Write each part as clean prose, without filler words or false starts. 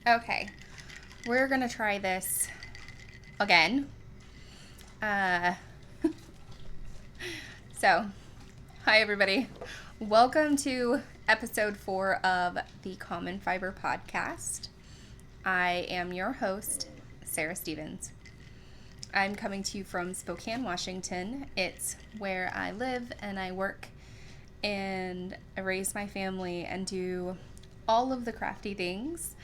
Okay, we're gonna try this again. Uh, so, hi everybody. Welcome to episode 4 of the Common Fiber Podcast. I am your host, Sarah Stevens. I'm coming to you from Spokane, Washington. It's where I live and I work and I raise my family and do all of the crafty things.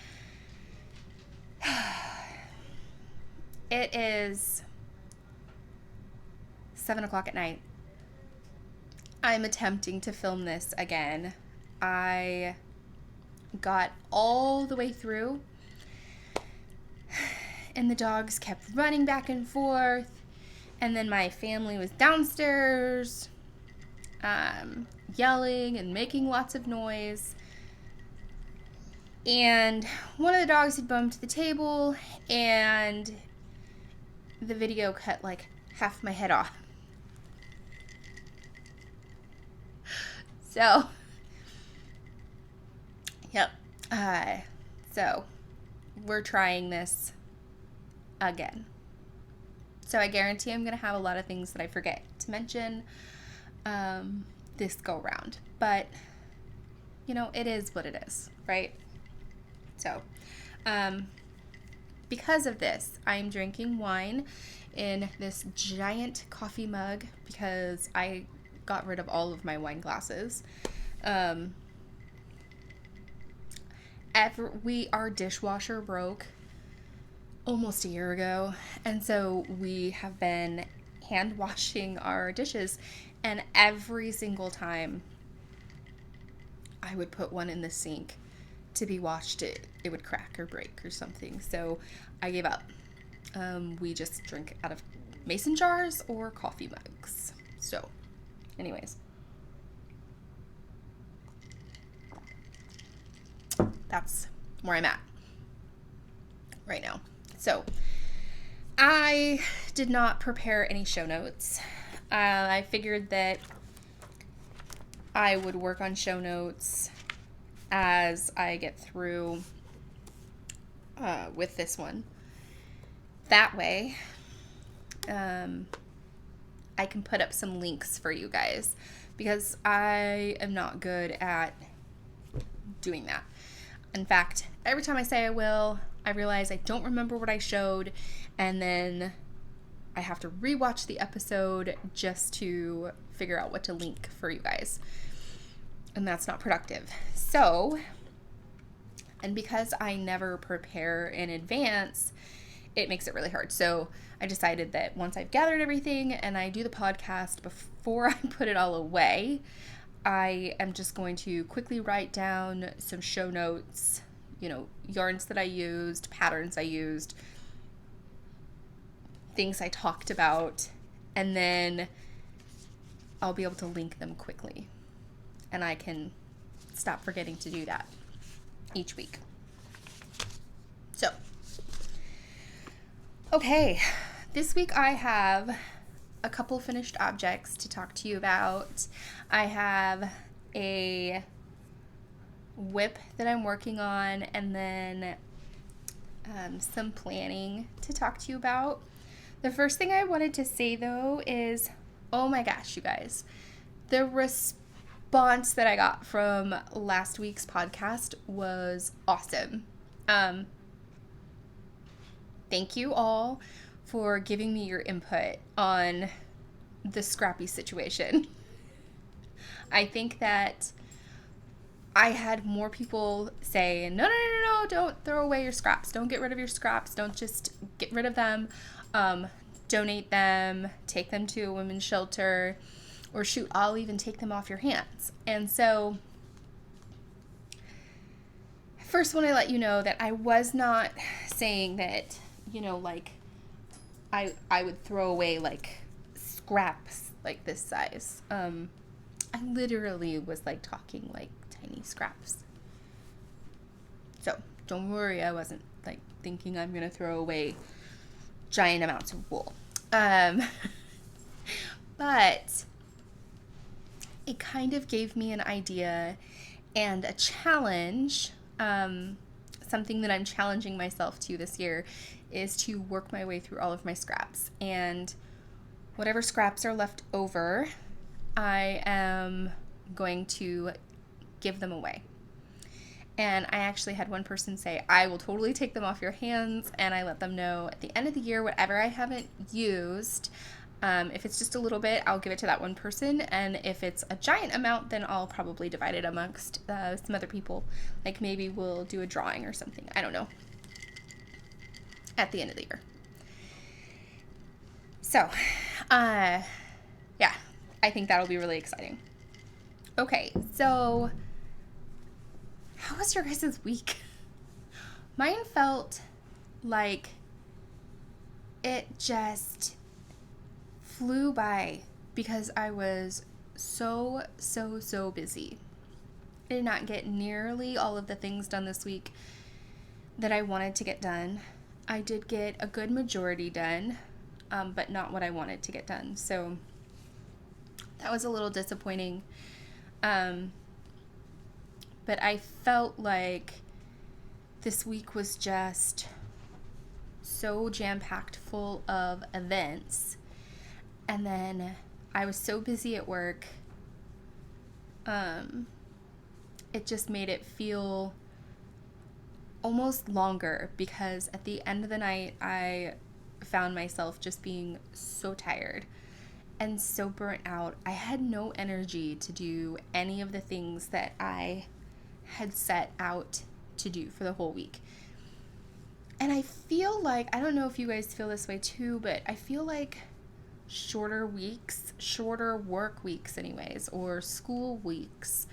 It is 7 o'clock at night. I'm attempting to film this again. I got all the way through, and the dogs kept running back and forth, and then my family was downstairs, yelling and making lots of noise. And one of the dogs had bumped the table, and the video cut like half my head off. So, yep. So, we're trying this again. So, I guarantee I'm going to have a lot of things that I forget to mention this go round. But, it is what it is, right? So, because of this, I'm drinking wine in this giant coffee mug because I got rid of all of my wine glasses. Our dishwasher broke almost a year ago, and so we have been hand washing our dishes, and every single time I would put one in the sink to be washed, it would crack or break or something. So I gave up. We just drink out of mason jars or coffee mugs. So anyways, that's where I'm at right now. So I did not prepare any show notes. I figured that I would work on show notes as I get through with this one. That way, I can put up some links for you guys because I am not good at doing that. In fact, every time I say I will, I realize I don't remember what I showed, and then I have to rewatch the episode just to figure out what to link for you guys. And that's not productive. So, and because I never prepare in advance, it makes it really hard. So I decided that once I've gathered everything and I do the podcast before I put it all away, I am just going to quickly write down some show notes, yarns that I used, patterns I used, things I talked about, and then I'll be able to link them quickly. And I can stop forgetting to do that each week. So, okay, this week I have a couple finished objects to talk to you about. I have a whip that I'm working on, and then some planning to talk to you about. The first thing I wanted to say though is, oh my gosh, you guys, the response that I got from last week's podcast was awesome. Thank you all for giving me your input on the Scrappy situation. I think that I had more people say, no, don't throw away your scraps. Don't get rid of your scraps. Don't just get rid of them. Donate them, take them to a women's shelter, or shoot, I'll even take them off your hands. And so, first want to let you know that I was not saying that, I would throw away like scraps like this size. I literally was talking like tiny scraps. So don't worry, I wasn't thinking I'm gonna throw away giant amounts of wool. But it kind of gave me an idea and a challenge. something that I'm challenging myself to this year is to work my way through all of my scraps. And whatever scraps are left over, I am going to give them away. And I actually had one person say, I will totally take them off your hands. And I let them know at the end of the year, whatever I haven't used, if it's just a little bit, I'll give it to that one person. And if it's a giant amount, then I'll probably divide it amongst some other people. Like maybe we'll do a drawing or something. I don't know. At the end of the year. So, yeah, I think that'll be really exciting. Okay, so how was your guys' week? Mine felt like it just flew by because I was so busy. I did not get nearly all of the things done this week that I wanted to get done. I did get a good majority done, but not what I wanted to get done. So that was a little disappointing. But I felt like this week was just so jam-packed full of events. And then I was so busy at work. It just made it feel almost longer because at the end of the night, I found myself just being so tired and so burnt out. I had no energy to do any of the things that I had set out to do for the whole week. And I feel like, I don't know if you guys feel this way too, but I feel like shorter weeks, shorter work weeks anyways, or school weeks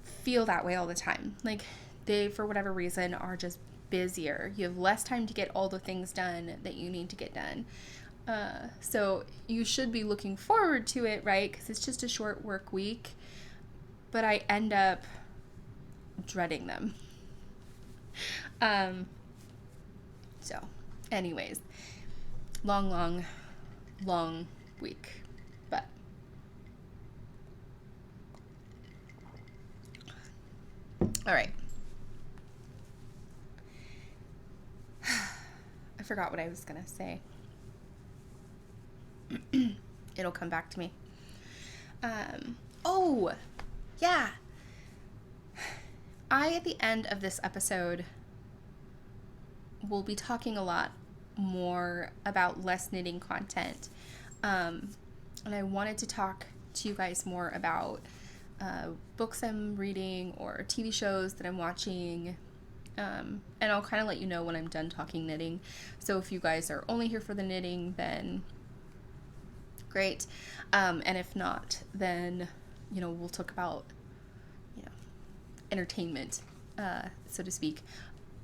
feel that way all the time. Like they, for whatever reason, are just busier. You have less time to get all the things done that you need to get done. So you should be looking forward to it, right? Because it's just a short work week. But I end up dreading them. So anyways, long week. But all right. I forgot what I was going to say. It'll come back to me. Oh, yeah. At the end of this episode, will be talking a lot more about less knitting content. And I wanted to talk to you guys more about books I'm reading or TV shows that I'm watching. And I'll kind of let you know when I'm done talking knitting. So if you guys are only here for the knitting, then great. And if not, then, we'll talk about, entertainment, so to speak,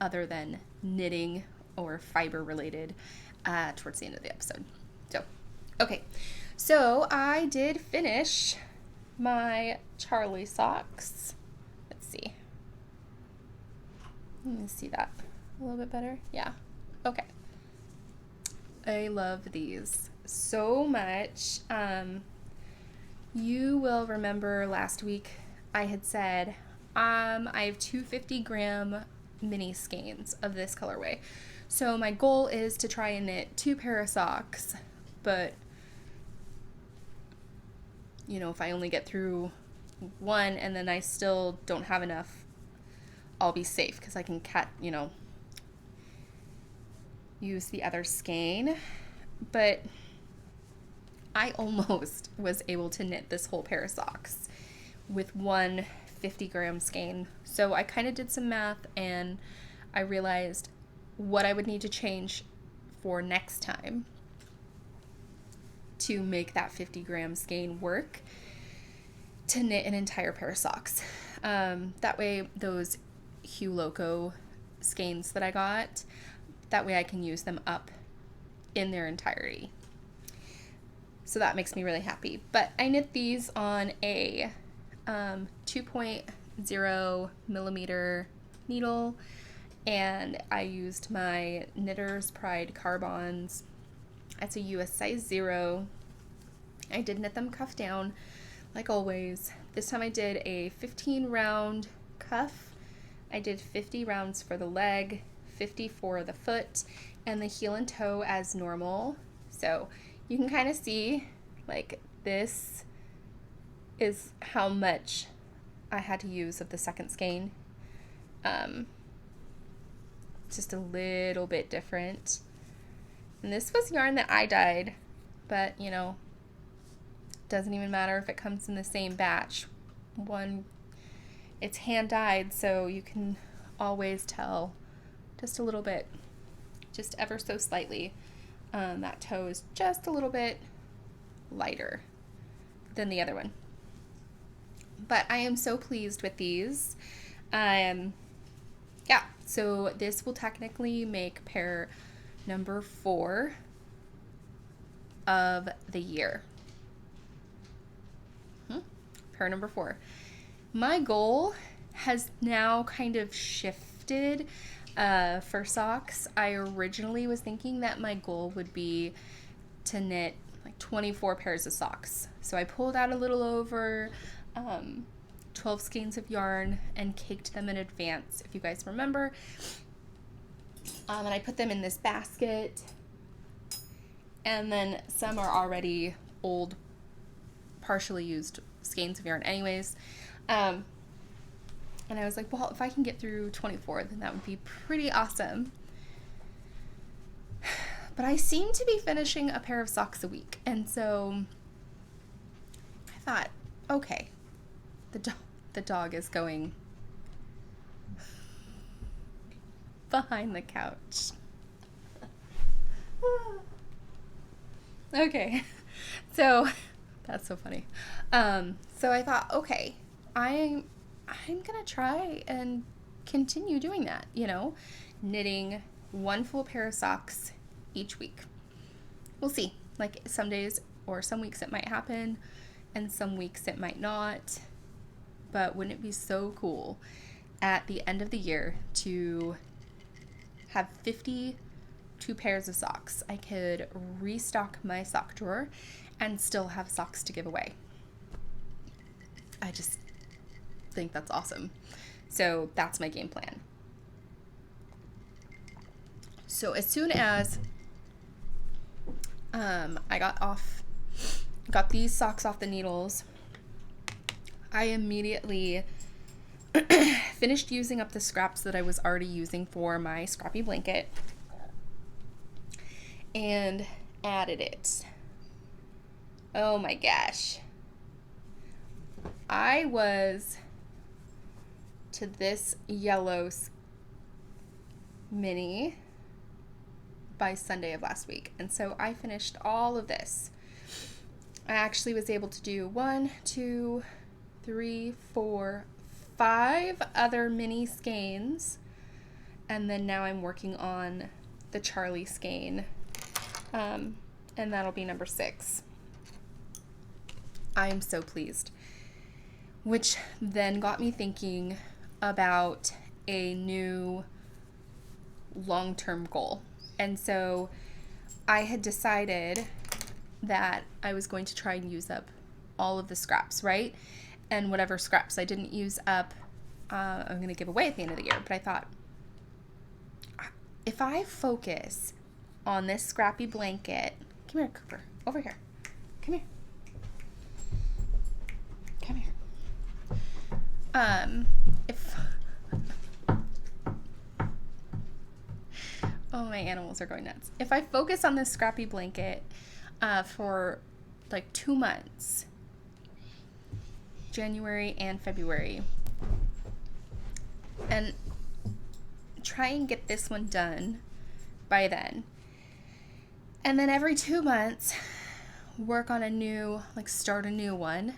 other than knitting or fiber related, towards the end of the episode. So, okay. So I did finish my Charlie socks. Let's see. Let me see that a little bit better. Yeah. Okay. I love these so much. You will remember last week I had said I have 250-gram mini skeins of this colorway. So my goal is to try and knit 2 pair of socks, but if I only get through one and then I still don't have enough, I'll be safe because I can use the other skein. But I almost was able to knit this whole pair of socks with one 50-gram skein. So I kind of did some math and I realized what I would need to change for next time to make that 50-gram skein work to knit an entire pair of socks. That way those Hue Loco skeins that I got, that way I can use them up in their entirety. So that makes me really happy. But I knit these on a 2.0 millimeter needle, and I used my Knitter's Pride Carbons. It's a US size 0. I did knit them cuff down like always. This time I did a 15 round cuff I did 50 rounds for the leg, 50 for the foot, and the heel and toe as normal. So you can kind of see, like, this is how much I had to use of the second skein. Just a little bit different. And this was yarn that I dyed, but you know, doesn't even matter if it comes in the same batch. It's hand dyed, so you can always tell just a little bit, just ever so slightly. That toe is just a little bit lighter than the other one. But I am so pleased with these. Yeah, so this will technically make pair number 4 of the year. Pair number 4. My goal has now kind of shifted for socks. I originally was thinking that my goal would be to knit like 24 pairs of socks. So I pulled out a little over 12 skeins of yarn and caked them in advance, if you guys remember. And I put them in this basket. And then some are already old, partially used skeins of yarn anyways. And I was like, well, if I can get through 24, then that would be pretty awesome. But I seem to be finishing a pair of socks a week. And so I thought, okay, the dog is going behind the couch. Okay, so that's so funny. So I thought, okay, I'm gonna try and continue doing that, you know, knitting one full pair of socks each week. We'll see. Like, some days or some weeks it might happen, and some weeks it might not. But wouldn't it be so cool at the end of the year to have 52 pairs of socks? I could restock my sock drawer and still have socks to give away. I just think that's awesome. So that's my game plan. So as soon as I got these socks off the needles, I immediately finished using up the scraps that I was already using for my Scrappy blanket and added it. Oh my gosh. I was to this yellow mini by Sunday of last week. And so I finished all of this. I actually was able to do 1, 2, 3, 4, 5 other mini skeins. And then now I'm working on the Charlie skein. And that'll be number 6. I am so pleased. Which then got me thinking about a new long-term goal. And so I had decided that I was going to try and use up all of the scraps, right? And whatever scraps I didn't use up, I'm going to give away at the end of the year. But I thought, if I focus on this Scrappy blanket, come here, Cooper, over here, come here, come here. Oh, my animals are going nuts. If I focus on this Scrappy blanket for like 2 months, January and February, and try and get this one done by then, and then every 2 months work on a new, like start a new one,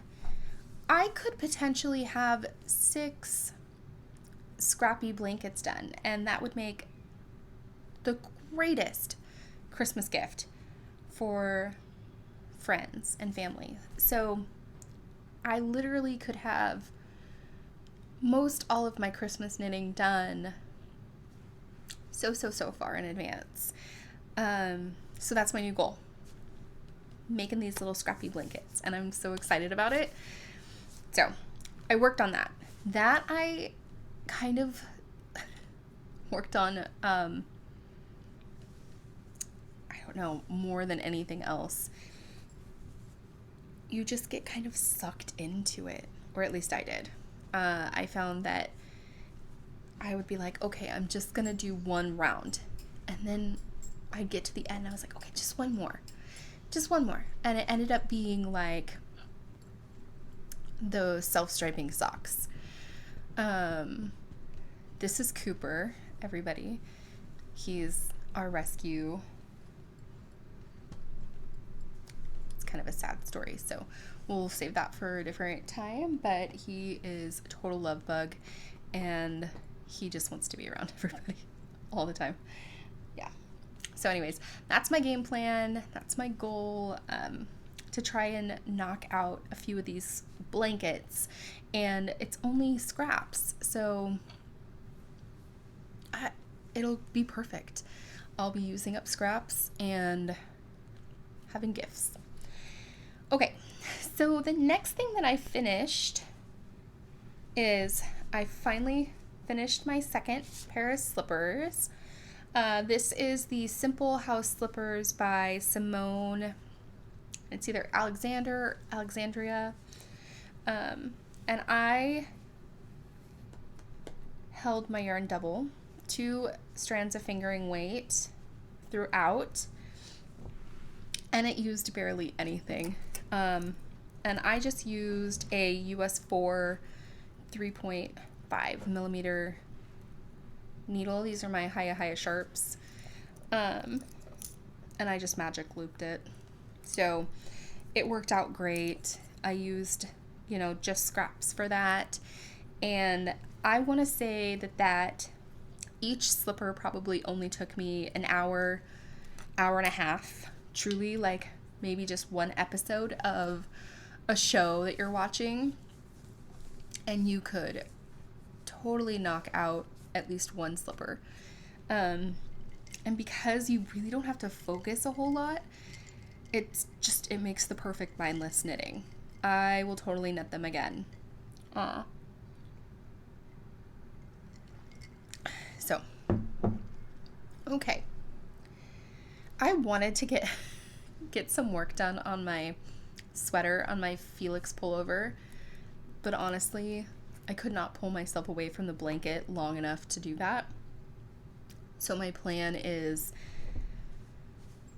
I could potentially have 6 Scrappy blankets done, and that would make the greatest Christmas gift for friends and family. So I literally could have most all of my Christmas knitting done so far in advance. So that's my new goal, making these little Scrappy blankets, and I'm so excited about it. So I worked on that. I kind of worked on, I don't know, more than anything else, you just get kind of sucked into it, or at least I did. I found that I would be like, okay, I'm just gonna do one round, and then I'd get to the end and I was like, okay, just one more, and it ended up being like those self-striping socks. This is Cooper, everybody. He's our rescue. It's kind of a sad story, so we'll save that for a different time, but he is a total love bug, and he just wants to be around everybody all the time. Yeah. So anyways, that's my game plan. That's my goal, to try and knock out a few of these blankets, and it's only scraps, so it'll be perfect. I'll be using up scraps and having gifts. Okay, so the next thing that I finished is I finally finished my second pair of slippers. This is the Simple House Slippers by Simone. It's either Alexander or Alexandria. And I held my yarn double, 2 strands of fingering weight throughout, and it used barely anything. And I just used a US 4 3.5 millimeter needle. These are my Hiya Sharps. And I just magic looped it. So it worked out great. I used, just scraps for that. And I want to say that each slipper probably only took me an hour and a half. Truly, like maybe just one episode of a show that you're watching, and you could totally knock out at least one slipper. And because you really don't have to focus a whole lot, it makes the perfect mindless knitting. I will totally knit them again. So, okay. I wanted to get some work done on my sweater, on my Felix pullover, but honestly, I could not pull myself away from the blanket long enough to do that. So my plan is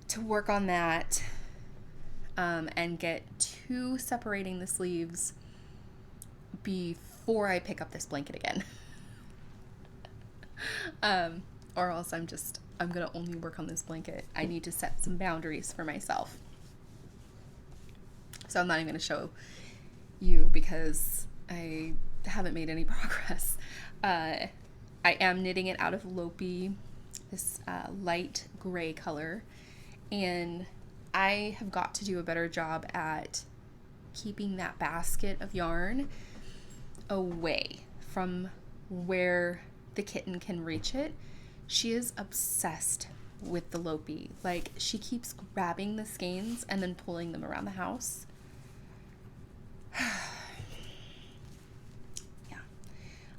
to work on that, and get to separating the sleeves before I pick up this blanket again. Or else I'm gonna only work on this blanket. I need to set some boundaries for myself. So I'm not even gonna show you because I haven't made any progress. I am knitting it out of Lopi, this light gray color, and I have got to do a better job at keeping that basket of yarn away from where the kitten can reach it. She is obsessed with the Lopi. Like, she keeps grabbing the skeins and then pulling them around the house. Yeah.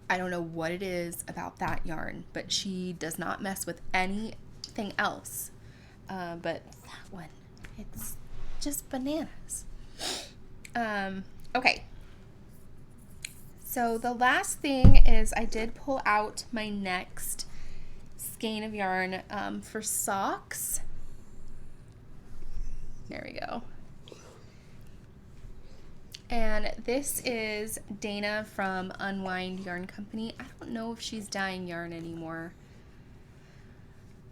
I don't know what it is about that yarn, but she does not mess with anything else. But that one, it's just bananas. Okay. So the last thing is I did pull out my next skein of yarn for socks. There we go. And this is Dana from Unwind Yarn Company. I don't know if she's dyeing yarn anymore,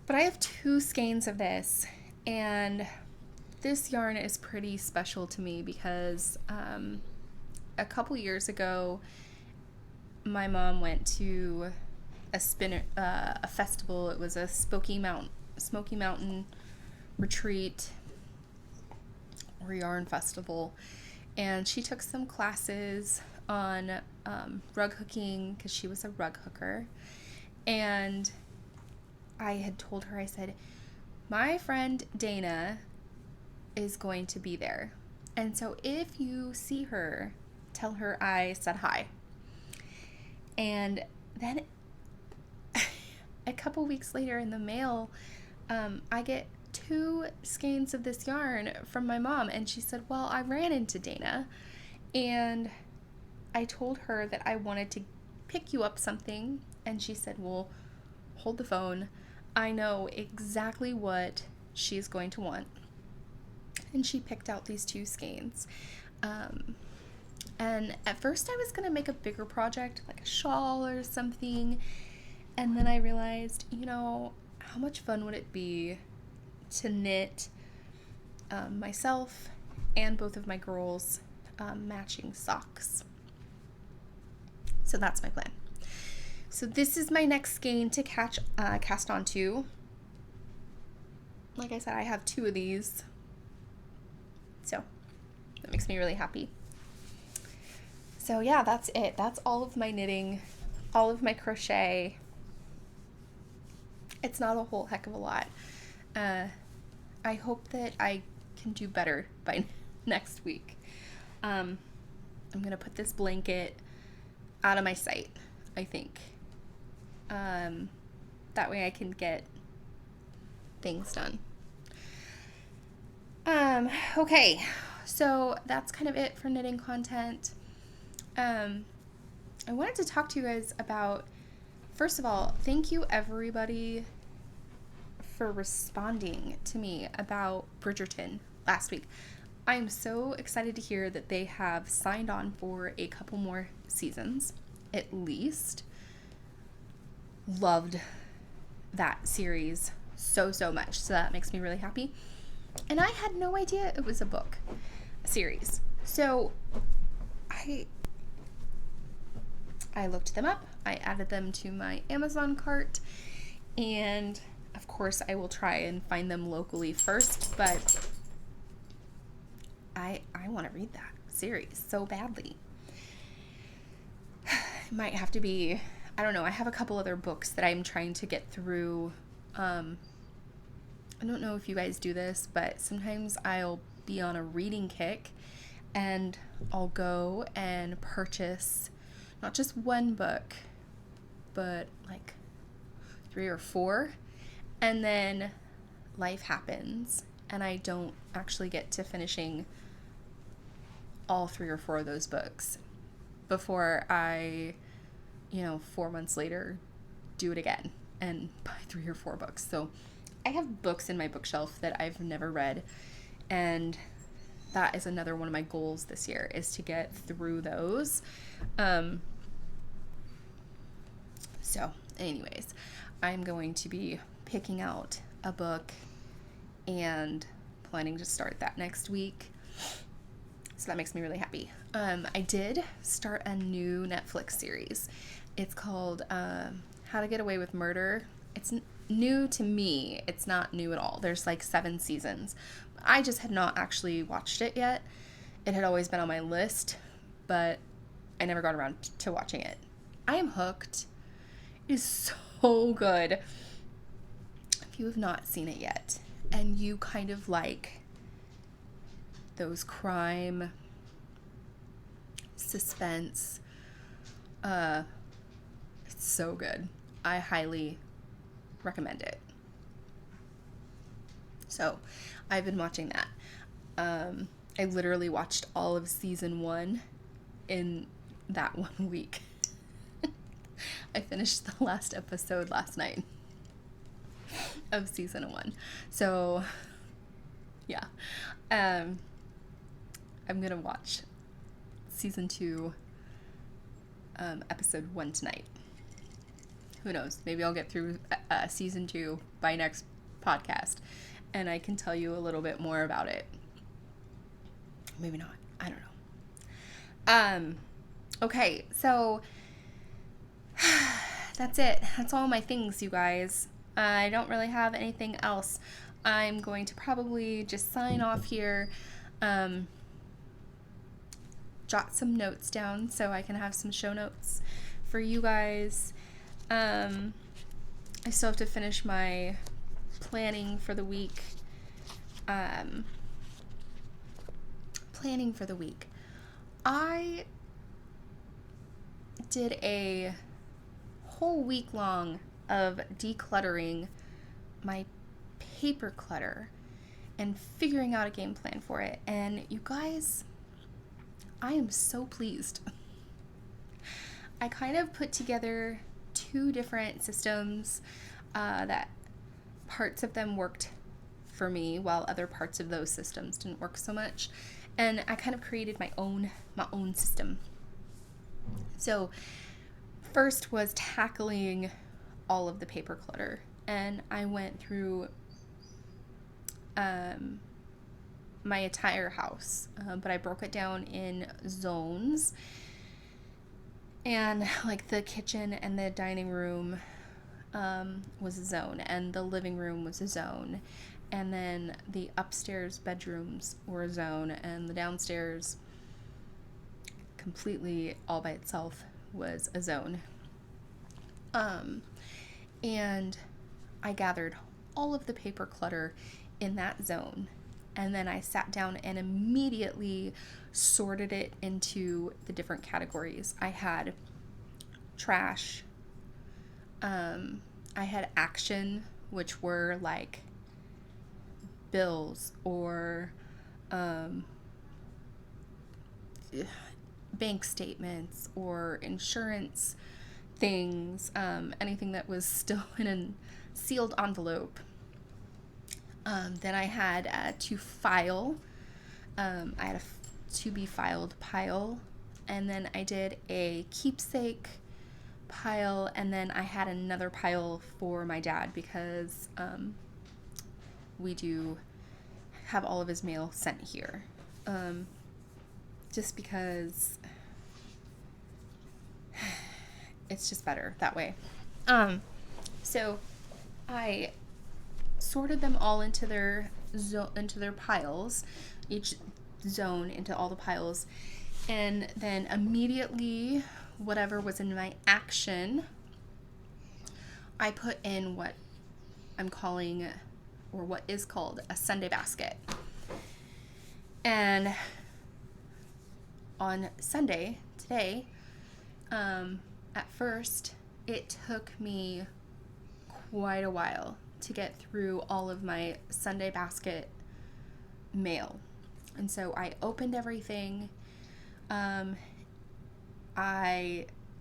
but I have 2 skeins of this, and this yarn is pretty special to me because a couple years ago, my mom went to a festival. It was a Smoky Mountain retreat or yarn festival, and she took some classes on rug hooking because she was a rug hooker. And I had told her, I said, my friend Dana is going to be there, and so if you see her, tell her I said hi. And then a couple weeks later in the mail, I get 2 skeins of this yarn from my mom, and she said, well, I ran into Dana and I told her that I wanted to pick you up something, and she said, well, hold the phone. I know exactly what she's going to want. And she picked out these 2 skeins. And at first I was going to make a bigger project, like a shawl or something. And then I realized, how much fun would it be to knit myself and both of my girls matching socks. So that's my plan. So this is my next skein to cast onto. Like I said, I have 2 of these. So that makes me really happy. So yeah, that's it. That's all of my knitting, all of my crochet. It's not a whole heck of a lot. I hope that I can do better by next week. I'm going to put this blanket out of my sight, I think. That way I can get things done. Okay, so that's kind of it for knitting content. I wanted to talk to you guys about, first of all, thank you everybody for responding to me about Bridgerton last week. I'm so excited to hear that they have signed on for a couple more seasons, at least. Loved that series so much, so that makes me really happy. And I had no idea it was a series. So I looked them up, I added them to my Amazon cart, and of course I will try and find them locally first, but I want to read that series so badly. It might have to be, I don't know, I have a couple other books that I'm trying to get through. I don't know if you guys do this, but sometimes I'll be on a reading kick and I'll go and purchase not just one book, but like 3 or 4, and then life happens and I don't actually get to finishing all 3 or 4 of those books before I, 4 months later do it again and buy 3 or 4 books. So I have books in my bookshelf that I've never read, and that is another one of my goals this year, is to get through those. So anyways, I'm going to be picking out a book and planning to start that next week. So that makes me really happy. I did start a new Netflix series. It's called How to Get Away with Murder. It's new to me. It's not new at all. There's like 7 seasons. I just had not actually watched it yet. It had always been on my list, but I never got around to watching it. I am hooked. It is so good. If you have not seen it yet, and you kind of like those crime, suspense, it's so good. I highly recommend it. So I've been watching that. I literally watched all of season 1 in that 1 week. I finished the last episode last night of season 1. So yeah, I'm gonna watch season 2, episode 1 tonight. Who knows? Maybe I'll get through season 2 by next podcast, and I can tell you a little bit more about it. Maybe not. I don't know. Okay, so that's it. That's all my things, you guys. I don't really have anything else. I'm going to probably just sign off here, jot some notes down so I can have some show notes for you guys. I still have to finish my planning for the week. I did a whole week-long of decluttering my paper clutter and figuring out a game plan for it. And you guys, I am so pleased. I kind of put together 2 different systems that parts of them worked for me while other parts of those systems didn't work so much. And I kind of created my own system. So first was tackling all of the paper clutter. And I went through my entire house, but I broke it down in zones. And like the kitchen and the dining room was a zone, and the living room was a zone, and then the upstairs bedrooms were a zone, and the downstairs completely all by itself was a zone. And I gathered all of the paper clutter in that zone, and then I sat down and immediately sorted it into the different categories. I had trash, I had action, which were like bills or bank statements or insurance things, anything that was still in a sealed envelope. Then I had to file. I had a to be filed pile, and then I did a keepsake pile, and then I had another pile for my dad because we do have all of his mail sent here. Just because it's just better that way. So I sorted them all into their piles, each zone into all the piles, and then immediately whatever was in my action, I put in what I'm calling, or what is called, a Sunday basket. And on Sunday, today, at first, it took me quite a while to get through all of my Sunday basket mail. And so I opened everything.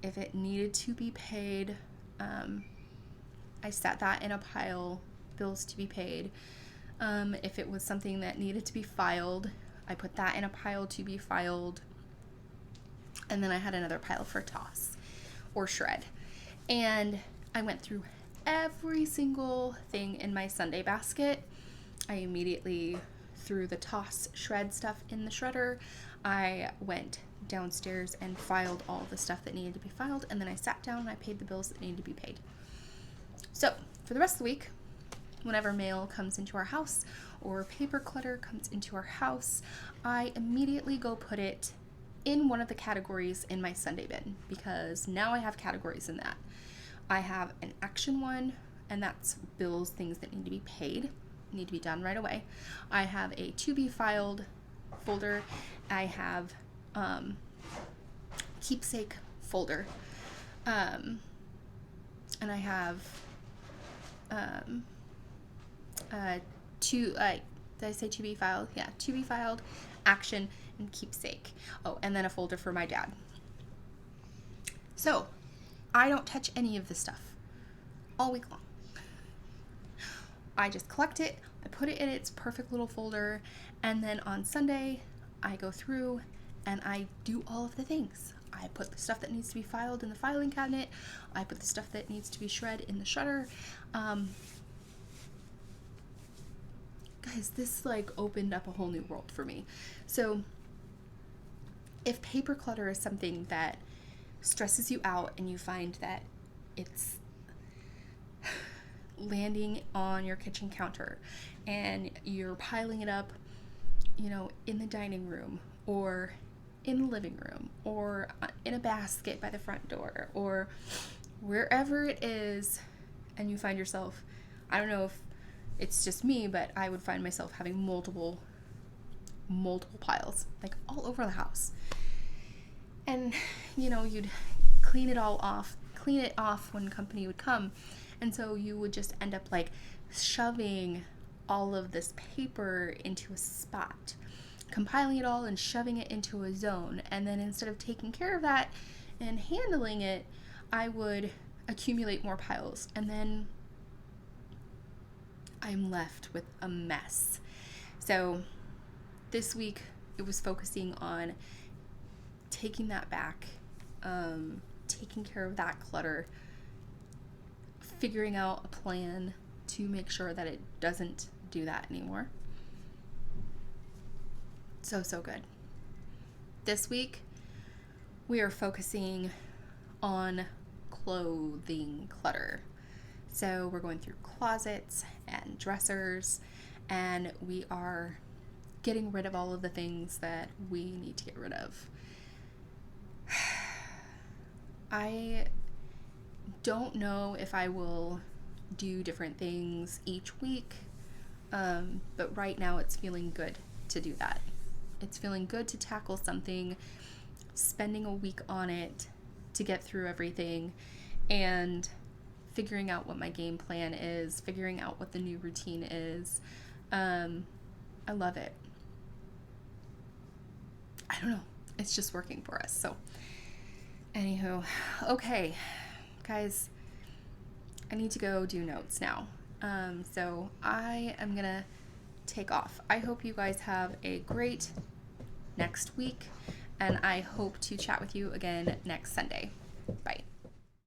If it needed to be paid, I set that in a pile, bills to be paid. If it was something that needed to be filed, I put that in a pile to be filed. And then I had another pile for toss or shred. And I went through every single thing in my Sunday basket. I immediately threw the toss shred stuff in the shredder. I went downstairs and filed all the stuff that needed to be filed, and then I sat down and I paid the bills that needed to be paid. So for the rest of the week, whenever mail comes into our house or paper clutter comes into our house, I immediately go put it in one of the categories in my Sunday bin, because now I have categories in that. I have an action one, and that's bills, things that need to be paid, need to be done right away. I have a to be filed folder. I have keepsake folder, and I have did I say to be filed? Yeah, to be filed, action, and keepsake. Oh, and then a folder for my dad. So I don't touch any of this stuff all week long. I just collect it, I put it in its perfect little folder, and then on Sunday I go through and I do all of the things. I put the stuff that needs to be filed in the filing cabinet. I put the stuff that needs to be shred in the shredder. Guys, this like opened up a whole new world for me. So if paper clutter is something that stresses you out and you find that it's landing on your kitchen counter and you're piling it up, you know, in the dining room or in the living room or in a basket by the front door or wherever it is, and you find yourself, I don't know if it's just me, but I would find myself having multiple piles, like all over the house. And, you know, you'd clean it off when company would come, And so you would just end up like shoving all of this paper into a spot, compiling it all and shoving it into a zone. And then instead of taking care of that and handling it, I would accumulate more piles. And then I'm left with a mess. So this week it was focusing on taking that back, taking care of that clutter, figuring out a plan to make sure that it doesn't do that anymore. So good. This week we are focusing on clothing clutter. So we're going through closets and dressers, and we are getting rid of all of the things that we need to get rid of. I don't know if I will do different things each week, but right now it's feeling good to do that. It's feeling good to tackle something, spending a week on it to get through everything, and figuring out what my game plan is, figuring out what the new routine is. I love it. I don't know. It's just working for us. So, anywho, okay, guys, I need to go do notes now. So I am gonna take off. I hope you guys have a great next week, and I hope to chat with you again next Sunday. Bye.